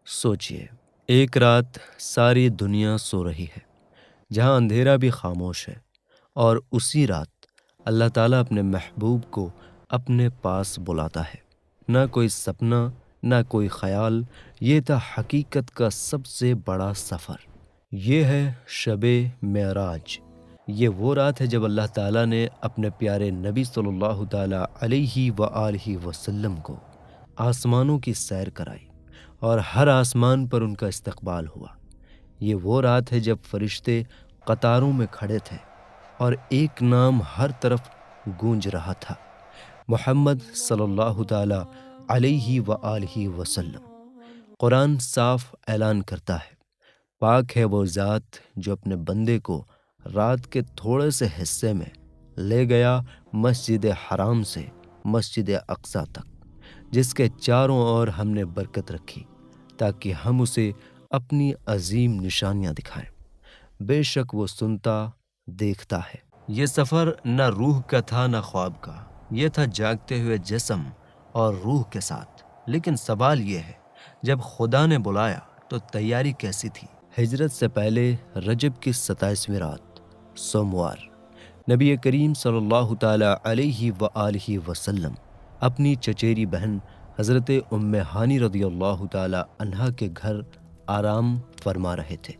سوچئے، ایک رات ساری دنیا سو رہی ہے، جہاں اندھیرا بھی خاموش ہے، اور اسی رات اللہ تعالیٰ اپنے محبوب کو اپنے پاس بلاتا ہے۔ نہ کوئی سپنا، نہ کوئی خیال، یہ تھا حقیقت کا سب سے بڑا سفر۔ یہ ہے شب معراج۔ یہ وہ رات ہے جب اللہ تعالیٰ نے اپنے پیارے نبی صلی اللہ تعالیٰ علیہ وآلہ وسلم کو آسمانوں کی سیر کرائی، اور ہر آسمان پر ان کا استقبال ہوا۔ یہ وہ رات ہے جب فرشتے قطاروں میں کھڑے تھے، اور ایک نام ہر طرف گونج رہا تھا، محمد صلی اللہ تعالیٰ علیہ وآلہ وسلم۔ قرآن صاف اعلان کرتا ہے، پاک ہے وہ ذات جو اپنے بندے کو رات کے تھوڑے سے حصے میں لے گیا مسجد حرام سے مسجد اقصی تک، جس کے چاروں اور ہم نے برکت رکھی تاکہ ہم اسے اپنی عظیم نشانیاں دکھائیں۔ بے شک وہ سنتا دیکھتا ہے۔ یہ سفر نہ روح کا تھا نہ خواب کا، یہ تھا جاگتے ہوئے جسم اور روح کے ساتھ۔ لیکن سوال یہ ہے، جب خدا نے بلایا تو تیاری کیسی تھی؟ ہجرت سے پہلے رجب کی 27ویں رات، سوموار، نبی کریم صلی اللہ تعالیٰ علیہ وآلہ وسلم اپنی چچیری بہن حضرت ام ہانی رضی اللہ تعالیٰ عنہا کے گھر آرام فرما رہے تھے،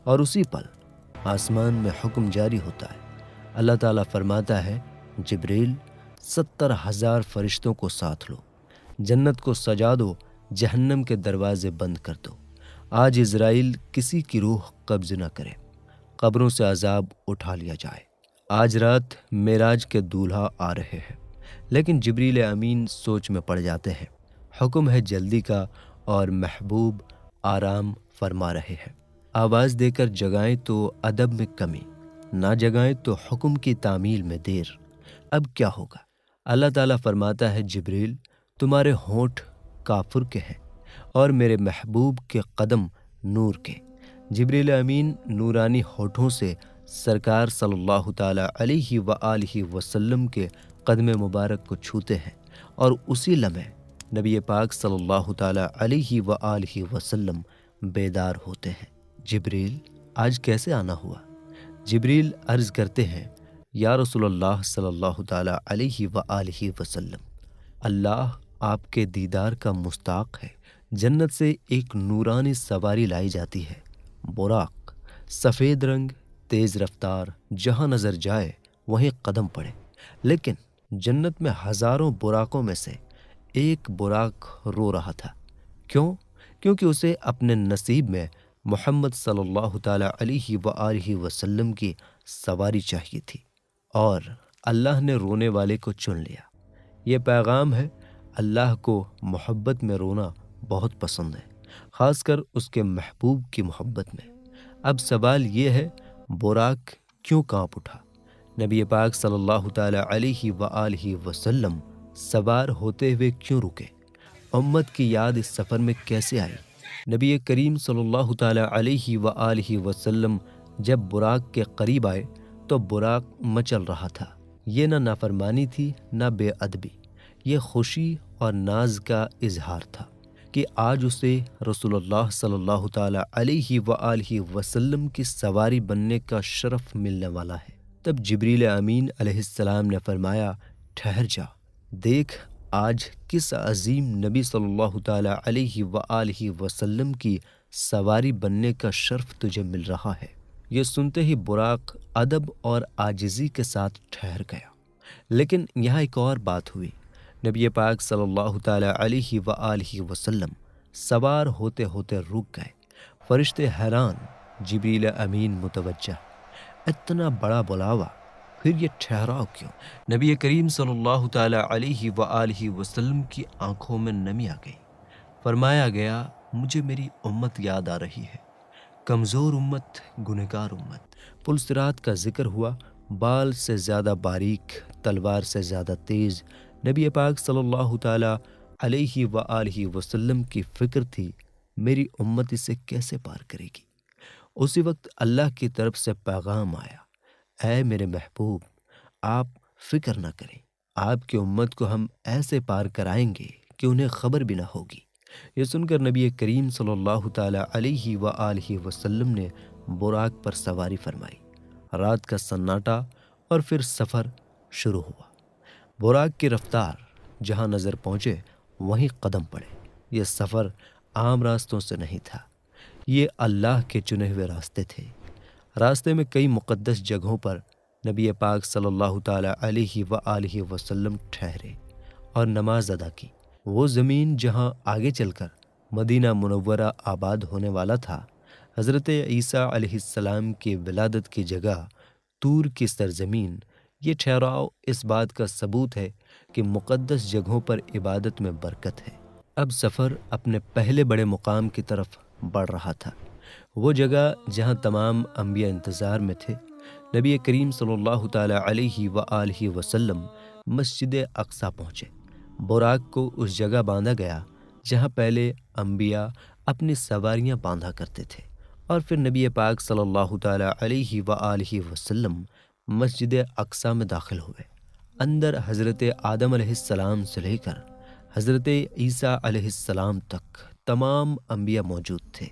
اور اسی پل آسمان میں حکم جاری ہوتا ہے۔ اللہ تعالیٰ فرماتا ہے، جبریل 70,000 فرشتوں کو ساتھ لو، جنت کو سجا دو، جہنم کے دروازے بند کر دو۔ آج اسرائیل کسی کی روح قبض نہ کرے، قبروں سے عذاب اٹھا لیا جائے۔ آج رات معراج کے دولہا آ رہے ہیں، لیکن جبریل امین سوچ میں پڑ جاتے ہیں۔ حکم ہے جلدی کا، اور محبوب آرام فرما رہے ہیں۔ آواز دے کر جگائیں تو ادب میں کمی، نہ جگائیں تو حکم کی تعمیل میں دیر۔ اب کیا ہوگا؟ اللہ تعالیٰ فرماتا ہے، جبریل تمہارے ہونٹ کافر کے ہیں، اور میرے محبوب کے قدم نور کے۔ جبریل امین نورانی ہونٹوں سے سرکار صلی اللہ تعالیٰ علیہ وآلہ وسلم کے قدم مبارک کو چھوتے ہیں، اور اسی لمحے نبی پاک صلی اللہ تعالیٰ علیہ وآلہ وسلم بیدار ہوتے ہیں۔ جبریل آج کیسے آنا ہوا؟ جبریل عرض کرتے ہیں، یا رسول اللہ صلی اللہ تعالیٰ علیہ وآلہ وسلم، اللہ آپ کے دیدار کا مستاق ہے۔ جنت سے ایک نورانی سواری لائی جاتی ہے، براق، سفید رنگ، تیز رفتار، جہاں نظر جائے وہیں قدم پڑے۔ لیکن جنت میں ہزاروں براقوں میں سے ایک براق رو رہا تھا۔ کیوں؟ کیونکہ اسے اپنے نصیب میں محمد صلی اللہ تعالیٰ علیہ وآلہ وسلم کی سواری چاہیے تھی، اور اللہ نے رونے والے کو چن لیا۔ یہ پیغام ہے، اللہ کو محبت میں رونا بہت پسند ہے، خاص کر اس کے محبوب کی محبت میں۔ اب سوال یہ ہے، براق کیوں کانپ اٹھا؟ نبی پاک صلی اللہ تعالیٰ علیہ وآلہ وسلم سوار ہوتے ہوئے کیوں رکے؟ امت کی یاد اس سفر میں کیسے آئی؟ نبی کریم صلی اللہ تعالیٰ علیہ وآلہ وسلم جب براق کے قریب آئے تو براق مچل رہا تھا۔ یہ نہ نافرمانی تھی نہ بے ادبی، یہ خوشی اور ناز کا اظہار تھا کہ آج اسے رسول اللہ صلی اللہ تعالیٰ علیہ وآلہ وسلم کی سواری بننے کا شرف ملنے والا ہے۔ تب جبریل امین علیہ السلام نے فرمایا، ٹھہر جا، دیکھ آج کس عظیم نبی صلی اللہ تعالیٰ علیہ وآلہ وسلم کی سواری بننے کا شرف تجھے مل رہا ہے۔ یہ سنتے ہی براق ادب اور عاجزی کے ساتھ ٹھہر گیا۔ لیکن یہاں ایک اور بات ہوئی۔ نبی پاک صلی اللہ تعالیٰ علیہ وآلہ وسلم سوار ہوتے ہوتے رک گئے۔ فرشتے حیران، جبریل امین متوجہ، اتنا بڑا بلاوا، پھر یہ ٹھہراؤ کیوں؟ نبی کریم صلی اللہ تعالیٰ علیہ وآلہ وسلم کی آنکھوں میں نمی آ گئی۔ فرمایا گیا، مجھے میری امت یاد آ رہی ہے، کمزور امت، گنہگار امت۔ پل صراط کا ذکر ہوا، بال سے زیادہ باریک، تلوار سے زیادہ تیز۔ نبی پاک صلی اللہ تعالیٰ علیہ وآلہ وسلم کی فکر تھی، میری امت اسے کیسے پار کرے گی؟ اسی وقت اللہ کی طرف سے پیغام آیا، اے میرے محبوب، آپ فکر نہ کریں، آپ کی امت کو ہم ایسے پار کرائیں گے کہ انہیں خبر بھی نہ ہوگی۔ یہ سن کر نبی کریم صلی اللہ تعالیٰ علیہ وآلہ وسلم نے براق پر سواری فرمائی۔ رات کا سناٹا اور پھر سفر شروع ہوا۔ براق کی رفتار جہاں نظر پہنچے وہیں قدم پڑے۔ یہ سفر عام راستوں سے نہیں تھا، یہ اللہ کے چنے ہوئے راستے تھے۔ راستے میں کئی مقدس جگہوں پر نبی پاک صلی اللہ تعالیٰ علیہ وآلہ وسلم ٹھہرے اور نماز ادا کی۔ وہ زمین جہاں آگے چل کر مدینہ منورہ آباد ہونے والا تھا، حضرت عیسیٰ علیہ السلام کی ولادت کی جگہ طور کی سرزمین، یہ ٹھہراؤ اس بات کا ثبوت ہے کہ مقدس جگہوں پر عبادت میں برکت ہے۔ اب سفر اپنے پہلے بڑے مقام کی طرف بڑھ رہا تھا، وہ جگہ جہاں تمام انبیاء انتظار میں تھے۔ نبی کریم صلی اللہ تعالیٰ علیہ وآلہ وسلم مسجد اقصیٰ پہنچے۔ براق کو اس جگہ باندھا گیا جہاں پہلے انبیاء اپنی سواریاں باندھا کرتے تھے، اور پھر نبی پاک صلی اللہ تعالیٰ علیہ وآلہ وسلم مسجد اقصیٰ میں داخل ہوئے۔ اندر حضرت آدم علیہ السلام سے لے کر حضرت عیسیٰ علیہ السلام تک تمام انبیاء موجود تھے۔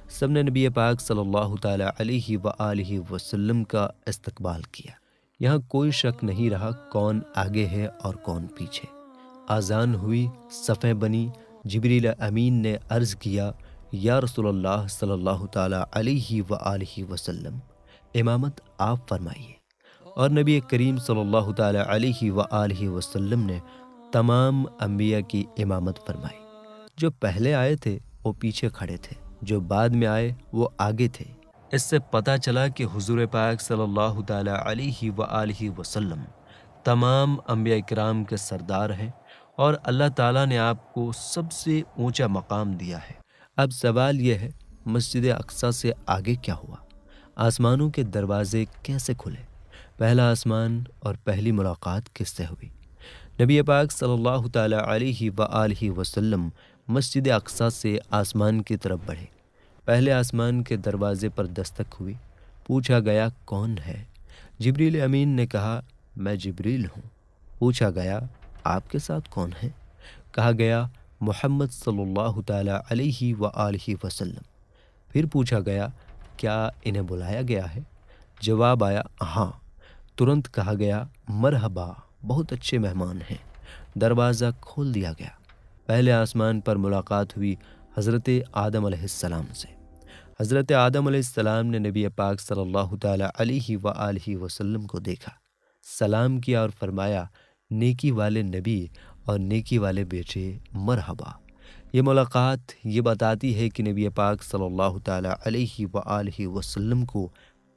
سب نے نبی پاک صلی اللہ تعالیٰ علیہ وآلہ وسلم کا استقبال کیا۔ یہاں کوئی شک نہیں رہا کون آگے ہے اور کون پیچھے۔ آذان ہوئی، صفیں بنی، جبریل امین نے عرض کیا، یا رسول اللہ صلی اللہ تعالیٰ علیہ وآلہ وسلم، امامت آپ فرمائیے۔ اور نبی کریم صلی اللہ تعالیٰ علیہ وآلہ وسلم نے تمام انبیاء کی امامت فرمائی۔ جو پہلے آئے تھے وہ پیچھے کھڑے تھے، جو بعد میں آئے وہ آگے تھے۔ اس سے پتہ چلا کہ حضور پاک صلی اللہ تعالیٰ علیہ وآلہ وسلم تمام انبیاء کرام کے سردار ہیں اور اللہ تعالیٰ نے آپ کو سب سے اونچا مقام دیا ہے۔ اب سوال یہ ہے، مسجد اقصیٰ سے آگے کیا ہوا؟ آسمانوں کے دروازے کیسے کھلے؟ پہلا آسمان اور پہلی ملاقات کس سے ہوئی؟ نبی پاک صلی اللہ تعالیٰ علیہ وآلہ وسلم مسجد اقصیٰ سے آسمان کی طرف بڑھے۔ پہلے آسمان کے دروازے پر دستک ہوئی، پوچھا گیا کون ہے؟ جبریل امین نے کہا میں جبریل ہوں۔ پوچھا گیا آپ کے ساتھ کون ہے؟ کہا گیا محمد صلی اللہ تعالیٰ علیہ وآلہ وسلم۔ پھر پوچھا گیا کیا انہیں بلایا گیا ہے؟ جواب آیا ہاں۔ ترنت کہا گیا مرحبا، بہت اچھے مہمان ہیں۔ دروازہ کھول دیا گیا۔ پہلے آسمان پر ملاقات ہوئی حضرت آدم علیہ السلام سے۔ حضرت آدم علیہ السلام نے نبی پاک صلی اللہ تعالیٰ علیہ وآلہ وسلم کو دیکھا، سلام کیا اور فرمایا نیکی والے نبی اور نیکی والے بیٹے مرحبا۔ یہ ملاقات یہ بتاتی ہے کہ نبی پاک صلی اللہ تعالیٰ علیہ وآلہ وسلم کو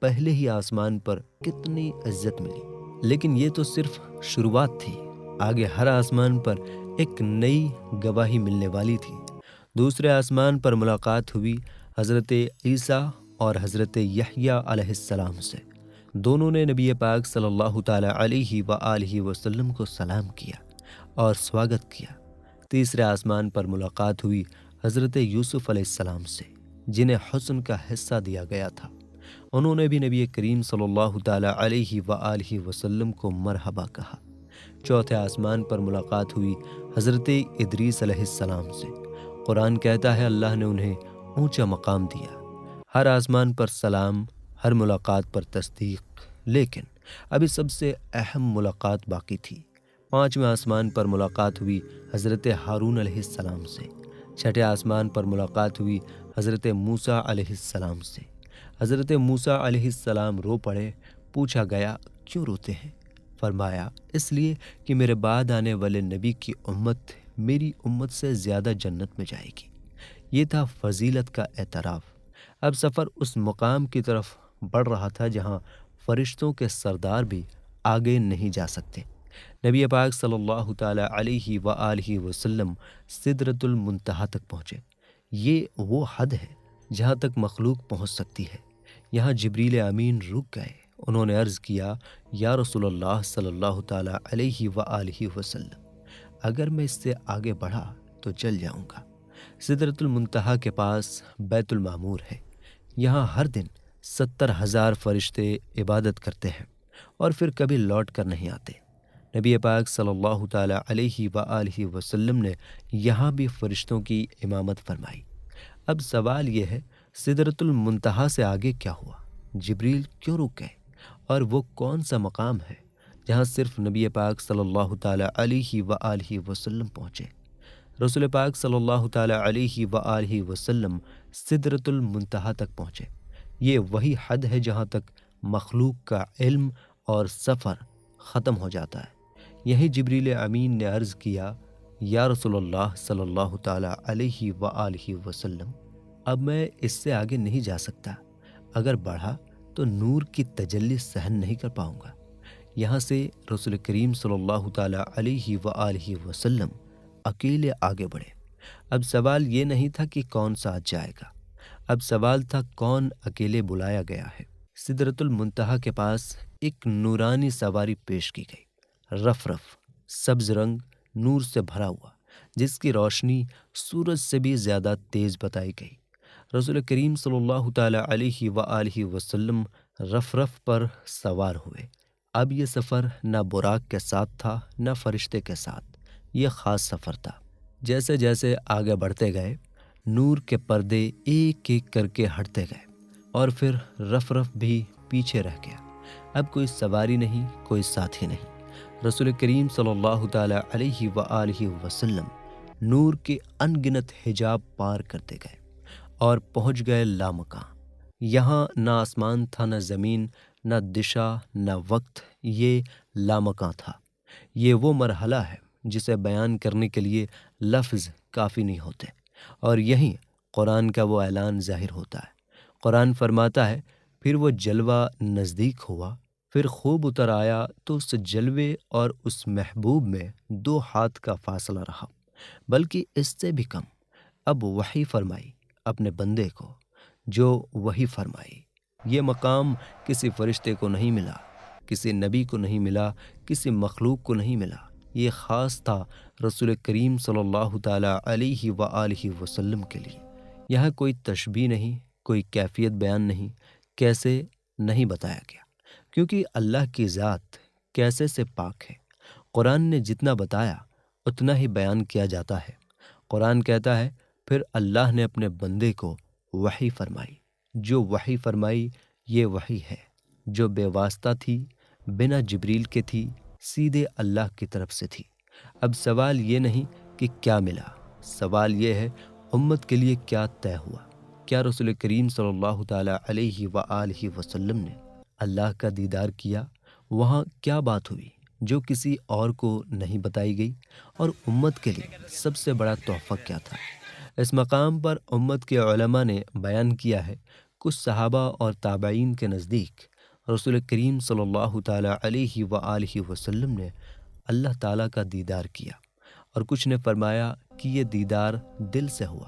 پہلے ہی آسمان پر کتنی عزت ملی۔ لیکن یہ تو صرف شروعات تھی، آگے ہر آسمان پر ایک نئی گواہی ملنے والی تھی۔ دوسرے آسمان پر ملاقات ہوئی حضرت عیسیٰ اور حضرت یحییٰ علیہ السلام سے۔ دونوں نے نبی پاک صلی اللہ تعالیٰ علیہ وآلہ وسلم کو سلام کیا اور سواگت کیا۔ تیسرے آسمان پر ملاقات ہوئی حضرت یوسف علیہ السلام سے، جنہیں حسن کا حصہ دیا گیا تھا۔ انہوں نے بھی نبی کریم صلی اللہ تعالیٰ علیہ وآلہ وسلم کو مرحبا کہا۔ چوتھے آسمان پر ملاقات ہوئی حضرت ادریس علیہ السلام سے۔ قرآن کہتا ہے اللہ نے انہیں اونچا مقام دیا۔ ہر آسمان پر سلام، ہر ملاقات پر تصدیق، لیکن ابھی سب سے اہم ملاقات باقی تھی۔ پانچویں آسمان پر ملاقات ہوئی حضرت ہارون علیہ السلام سے۔ چھٹے آسمان پر ملاقات ہوئی حضرت موسیٰ علیہ السلام سے۔ حضرت موسیٰ علیہ السلام رو پڑے۔ پوچھا گیا کیوں روتے ہیں؟ فرمایا اس لیے کہ میرے بعد آنے والے نبی کی امت میری امت سے زیادہ جنت میں جائے گی۔ یہ تھا فضیلت کا اعتراف۔ اب سفر اس مقام کی طرف بڑھ رہا تھا جہاں فرشتوں کے سردار بھی آگے نہیں جا سکتے۔ نبی پاک صلی اللہ تعالیٰ علیہ وآلہ وسلم سدرۃ المنتہا تک پہنچے۔ یہ وہ حد ہے جہاں تک مخلوق پہنچ سکتی ہے۔ یہاں جبریل امین رک گئے۔ انہوں نے عرض کیا یا رسول اللہ صلی اللہ تعالیٰ علیہ وآلہ وسلم، اگر میں اس سے آگے بڑھا تو چل جاؤں گا۔ سدرۃ المنتہا کے پاس بیت المعمور ہے۔ یہاں ہر دن 70,000 فرشتے عبادت کرتے ہیں اور پھر کبھی لوٹ کر نہیں آتے۔ نبی پاک صلی اللہ تعالیٰ علیہ وآلہ وسلم نے یہاں بھی فرشتوں کی امامت فرمائی۔ اب سوال یہ ہے، سدرۃ المنتہا سے آگے کیا ہوا؟ جبریل کیوں رک گئے؟ اور وہ کون سا مقام ہے جہاں صرف نبی پاک صلی اللہ تعالیٰ علیہ وآلہ وسلم پہنچے؟ رسول پاک صلی اللہ تعالیٰ علیہ وآلہ وسلم سدرۃ المنتہا تک پہنچے۔ یہ وہی حد ہے جہاں تک مخلوق کا علم اور سفر ختم ہو جاتا ہے۔ یہی جبریل امین نے عرض کیا، یا رسول اللہ صلی اللہ تعالیٰ علیہ وآلہ وسلم، اب میں اس سے آگے نہیں جا سکتا، اگر بڑھا تو نور کی تجلی سہن نہیں کر پاؤں گا۔ یہاں سے رسول کریم صلی اللہ تعالیٰ علیہ وآلہ وسلم اکیلے آگے بڑھے۔ اب سوال یہ نہیں تھا کہ کون ساتھ جائے گا، اب سوال تھا کون اکیلے بلایا گیا ہے۔ سدرۃ المنتہا کے پاس ایک نورانی سواری پیش کی گئی، رف رف سبز رنگ نور سے بھرا ہوا، جس کی روشنی سورج سے بھی زیادہ تیز بتائی گئی۔ رسول کریم صلی اللہ تعالیٰ علیہ وآلہ وسلم رف رف پر سوار ہوئے۔ اب یہ سفر نہ براق کے ساتھ تھا نہ فرشتے کے ساتھ، یہ خاص سفر تھا۔ جیسے جیسے آگے بڑھتے گئے، نور کے پردے ایک ایک کر کے ہٹتے گئے، اور پھر رف رف بھی پیچھے رہ گیا۔ اب کوئی سواری نہیں، کوئی ساتھی نہیں۔ رسول کریم صلی اللہ تعالیٰ علیہ وآلہ وسلم نور کے ان گنت حجاب پار کرتے گئے اور پہنچ گئے لامکاں۔ یہاں نہ آسمان تھا، نہ زمین، نہ دشا، نہ وقت، یہ لامکاں تھا۔ یہ وہ مرحلہ ہے جسے بیان کرنے کے لیے لفظ کافی نہیں ہوتے، اور یہیں قرآن کا وہ اعلان ظاہر ہوتا ہے۔ قرآن فرماتا ہے، پھر وہ جلوہ نزدیک ہوا، پھر خوب اتر آیا تو اس جلوے اور اس محبوب میں 2 ہاتھ کا فاصلہ رہا، بلکہ اس سے بھی کم۔ اب وحی فرمائی اپنے بندے کو، جو وحی فرمائی۔ یہ مقام کسی فرشتے کو نہیں ملا، کسی نبی کو نہیں ملا، کسی مخلوق کو نہیں ملا۔ یہ خاص تھا رسول کریم صلی اللہ تعالیٰ علیہ وآلہ وسلم کے لیے۔ یہاں کوئی تشبیہ نہیں، کوئی کیفیت بیان نہیں، کیسے نہیں بتایا گیا، کیونکہ اللہ کی ذات کیسے سے پاک ہے۔ قرآن نے جتنا بتایا اتنا ہی بیان کیا جاتا ہے۔ قرآن کہتا ہے، پھر اللہ نے اپنے بندے کو وحی فرمائی۔ جو وحی فرمائی یہ وحی ہے جو بے واسطہ تھی، بنا جبریل کے تھی، سیدھے اللہ کی طرف سے تھی۔ اب سوال یہ نہیں کہ کیا ملا، سوال یہ ہے امت کے لیے کیا طے ہوا۔ کیا رسول کریم صلی اللہ تعالیٰ علیہ وآلہ وسلم نے اللہ کا دیدار کیا؟ وہاں کیا بات ہوئی جو کسی اور کو نہیں بتائی گئی؟ اور امت کے لیے سب سے بڑا تحفہ کیا تھا؟ اس مقام پر امت کے علماء نے بیان کیا ہے، کچھ صحابہ اور تابعین کے نزدیک رسول کریم صلی اللہ تعالیٰ علیہ وآلہ وسلم نے اللہ تعالیٰ کا دیدار کیا، اور کچھ نے فرمایا کہ یہ دیدار دل سے ہوا۔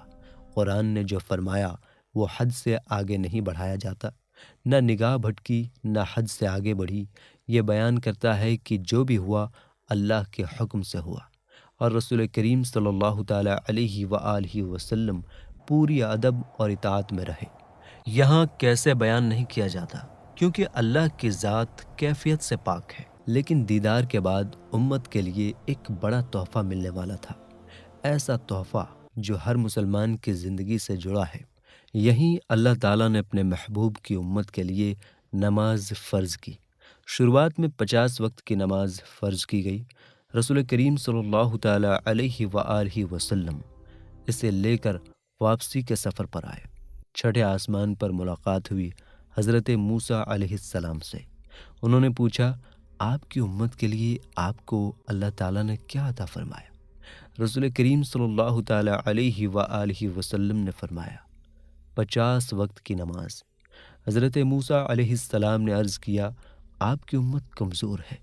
قرآن نے جو فرمایا وہ حد سے آگے نہیں بڑھایا جاتا، نہ نگاہ بھٹکی نہ حد سے آگے بڑھی۔ یہ بیان کرتا ہے کہ جو بھی ہوا اللہ کے حکم سے ہوا، اور رسول کریم صلی اللہ تعالیٰ علیہ وآلہ وسلم پوری ادب اور اطاعت میں رہے۔ یہاں کیسے بیان نہیں کیا جاتا، کیونکہ اللہ کی ذات کیفیت سے پاک ہے۔ لیکن دیدار کے بعد امت کے لیے ایک بڑا تحفہ ملنے والا تھا، ایسا تحفہ جو ہر مسلمان کی زندگی سے جڑا ہے۔ یہیں اللہ تعالیٰ نے اپنے محبوب کی امت کے لیے نماز فرض کی۔ شروعات میں 50 وقت کی نماز فرض کی گئی۔ رسول کریم صلی اللہ تعالیٰ علیہ وآلہ وسلم اسے لے کر واپسی کے سفر پر آئے۔ چھٹے آسمان پر ملاقات ہوئی حضرت موسیٰ علیہ السلام سے۔ انہوں نے پوچھا، آپ کی امت کے لیے آپ کو اللہ تعالیٰ نے کیا عطا فرمایا؟ رسول کریم صلی اللہ تعالیٰ علیہ وآلہ وسلم نے فرمایا، 50 وقت کی نماز۔ حضرت موسیٰ علیہ السلام نے عرض کیا، آپ کی امت کمزور ہے،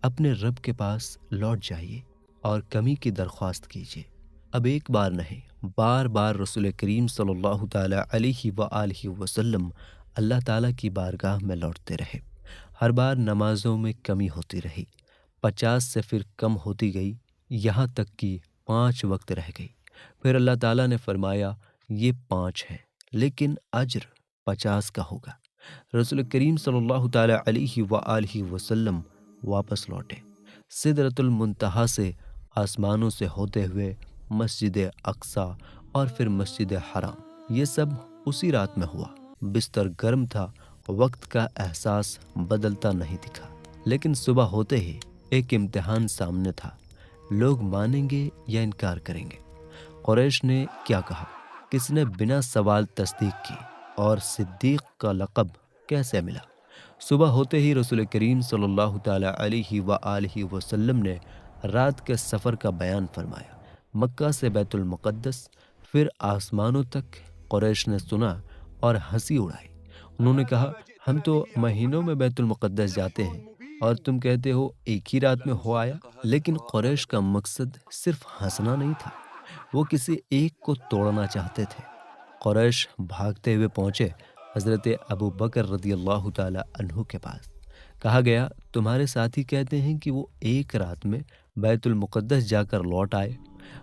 اپنے رب کے پاس لوٹ جائیے اور کمی کی درخواست کیجیے۔ اب ایک بار نہیں، بار بار رسول کریم صلی اللہ تعالیٰ علیہ وآلہ وسلم اللہ تعالیٰ کی بارگاہ میں لوٹتے رہے۔ ہر بار نمازوں میں کمی ہوتی رہی، 50 سے پھر کم ہوتی گئی، یہاں تک کہ 5 وقت رہ گئی۔ پھر اللہ تعالیٰ نے فرمایا، یہ 5 ہے لیکن اجر 50 کا ہوگا۔ رسول کریم صلی اللہ تعالیٰ علیہ وآلہ وسلم واپس لوٹے۔ سدرۃ المنتہا سے آسمانوں سے ہوتے ہوئے مسجد اقصی اور پھر مسجد حرام، یہ سب اسی رات میں ہوا۔ بستر گرم تھا، وقت کا احساس بدلتا نہیں دکھا، لیکن صبح ہوتے ہی ایک امتحان سامنے تھا، لوگ مانیں گے یا انکار کریں گے۔ قریش نے کیا کہا؟ کس نے بنا سوال تصدیق کی؟ اور صدیق کا لقب کیسے ملا؟ صبح ہوتے ہی رسول کریم صلی اللہ تعالی علیہ وآلہ وسلم نے رات کے سفر کا بیان فرمایا، مکہ سے بیت المقدس، پھر آسمانوں تک۔ قریش نے سنا اور ہنسی اڑائی۔ انہوں نے کہا، ہم تو مہینوں میں بیت المقدس جاتے ہیں اور تم کہتے ہو ایک ہی رات میں ہو آیا۔ لیکن قریش کا مقصد صرف ہنسنا نہیں تھا، وہ کسی ایک کو توڑنا چاہتے تھے۔ قریش بھاگتے ہوئے پہنچے حضرت ابو بکر رضی اللہ تعالی عنہ کے پاس۔ کہا گیا، تمہارے ساتھی کہتے ہیں کہ وہ ایک رات میں بیت المقدس جا کر لوٹ آئے۔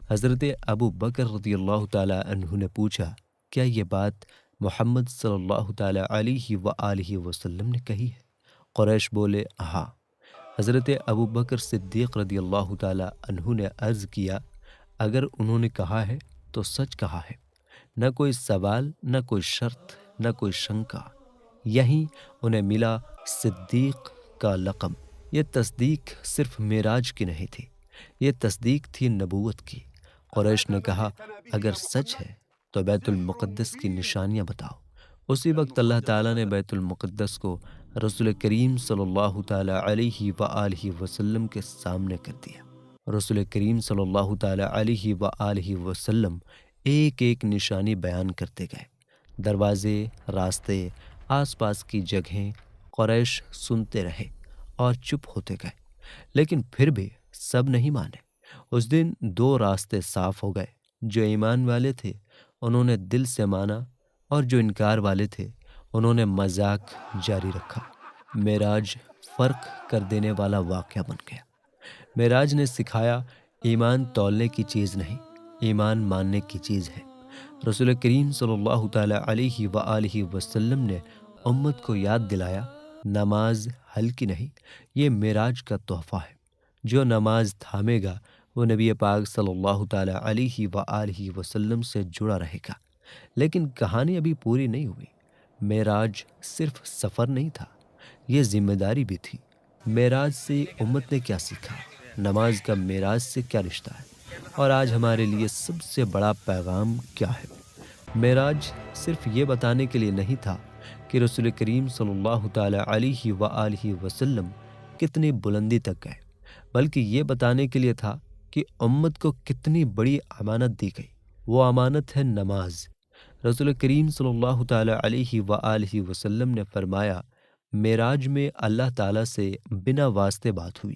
حضرت ابو بکر رضی اللہ تعالی عنہ نے پوچھا، کیا یہ بات محمد صلی اللہ تعالی علیہ وآلہ وسلم نے کہی ہے؟ قریش بولے، ہاں۔ حضرت ابو بکر صدیق رضی اللہ تعالی عنہ نے عرض کیا، اگر انہوں نے کہا ہے تو سچ کہا ہے، نہ کوئی سوال، نہ کوئی شرط، نہ کوئی شنکا۔ یہیں انہیں ملا صدیق کا لقب۔ یہ تصدیق صرف معراج کی نہیں تھی، یہ تصدیق تھی نبوت کی۔ قریش نے کہا، اگر سچ ہے تو بیت المقدس کی نشانیاں بتاؤ۔ اسی وقت اللہ تعالیٰ نے بیت المقدس کو رسول کریم صلی اللہ تعالی علیہ وآلہ وسلم کے سامنے کر دیا۔ رسول کریم صلی اللہ تعالی علیہ وآلہ وسلم ایک ایک نشانی بیان کرتے گئے، دروازے، راستے، آس پاس کی جگہیں۔ قریش سنتے رہے اور چپ ہوتے گئے، لیکن پھر بھی سب نہیں مانے۔ اس دن دو راستے صاف ہو گئے، جو ایمان والے تھے انہوں نے دل سے مانا، اور جو انکار والے تھے انہوں نے مذاق جاری رکھا۔ معراج فرق کر دینے والا واقعہ بن گیا۔ معراج نے سکھایا، ایمان تولنے کی چیز نہیں، ایمان ماننے کی چیز ہے۔ رسول کریم صلی اللہ تعالی علیہ وآلہ وسلم نے امت کو یاد دلایا، نماز ہلکی نہیں، یہ معراج کا تحفہ ہے۔ جو نماز تھامے گا وہ نبی پاک صلی اللہ تعالی علیہ وآلہ وسلم سے جڑا رہے گا۔ لیکن کہانی ابھی پوری نہیں ہوئی۔ معراج صرف سفر نہیں تھا، یہ ذمہ داری بھی تھی۔ معراج سے امت نے کیا سیکھا؟ نماز کا معراج سے کیا رشتہ ہے؟ اور آج ہمارے لیے سب سے بڑا پیغام کیا ہے؟ معراج صرف یہ بتانے کے لیے نہیں تھا کہ رسول کریم صلی اللہ تعالی علیہ وآلہ وسلم کتنی بلندی تک گئے، بلکہ یہ بتانے کے لیے تھا کہ امت کو کتنی بڑی امانت دی گئی۔ وہ امانت ہے نماز۔ رسول کریم صلی اللہ تعالی علیہ وآلہ وسلم نے فرمایا، معراج میں اللہ تعالیٰ سے بنا واسطے بات ہوئی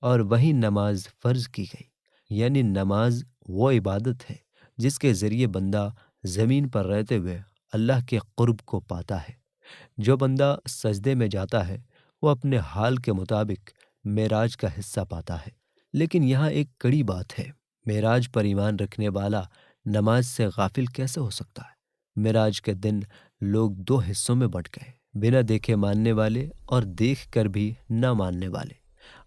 اور وہی نماز فرض کی گئی۔ یعنی نماز وہ عبادت ہے جس کے ذریعے بندہ زمین پر رہتے ہوئے اللہ کے قرب کو پاتا ہے۔ جو بندہ سجدے میں جاتا ہے وہ اپنے حال کے مطابق معراج کا حصہ پاتا ہے۔ لیکن یہاں ایک کڑی بات ہے، معراج پر ایمان رکھنے والا نماز سے غافل کیسے ہو سکتا ہے؟ معراج کے دن لوگ دو حصوں میں بٹ گئے، بنا دیکھے ماننے والے اور دیکھ کر بھی نہ ماننے والے۔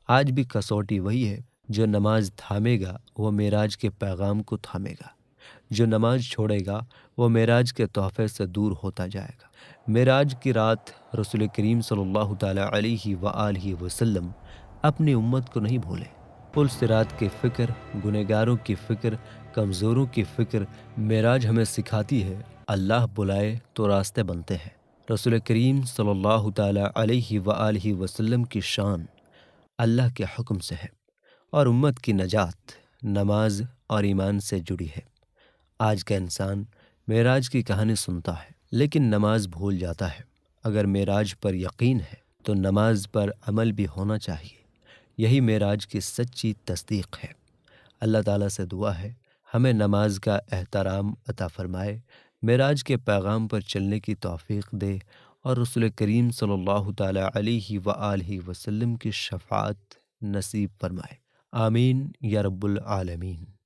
آج بھی کسوٹی وہی ہے، جو نماز تھامے گا وہ معراج کے پیغام کو تھامے گا، جو نماز چھوڑے گا وہ معراج کے تحفے سے دور ہوتا جائے گا۔ معراج کی رات رسول کریم صلی اللہ تعالی علیہ وآلہ وسلم اپنی امت کو نہیں بھولے۔ پل صراط کی فکر، گنہگاروں کی فکر، کمزوروں کی فکر معراج ہمیں سکھاتی ہے، اللہ بلائے تو راستے بنتے ہیں۔ رسول کریم صلی اللہ تعالی علیہ وآلہ وسلم کی شان اللہ کے حکم سے ہے، اور امت کی نجات نماز اور ایمان سے جڑی ہے۔ آج کا انسان معراج کی کہانی سنتا ہے لیکن نماز بھول جاتا ہے۔ اگر معراج پر یقین ہے تو نماز پر عمل بھی ہونا چاہیے۔ یہی معراج کی سچی تصدیق ہے۔ اللہ تعالیٰ سے دعا ہے ہمیں نماز کا احترام عطا فرمائے، معراج کے پیغام پر چلنے کی توفیق دے، اور رسول کریم صلی اللہ تعالی علیہ وآلہ وسلم کی شفاعت نصیب فرمائے۔ آمین یا رب العالمین۔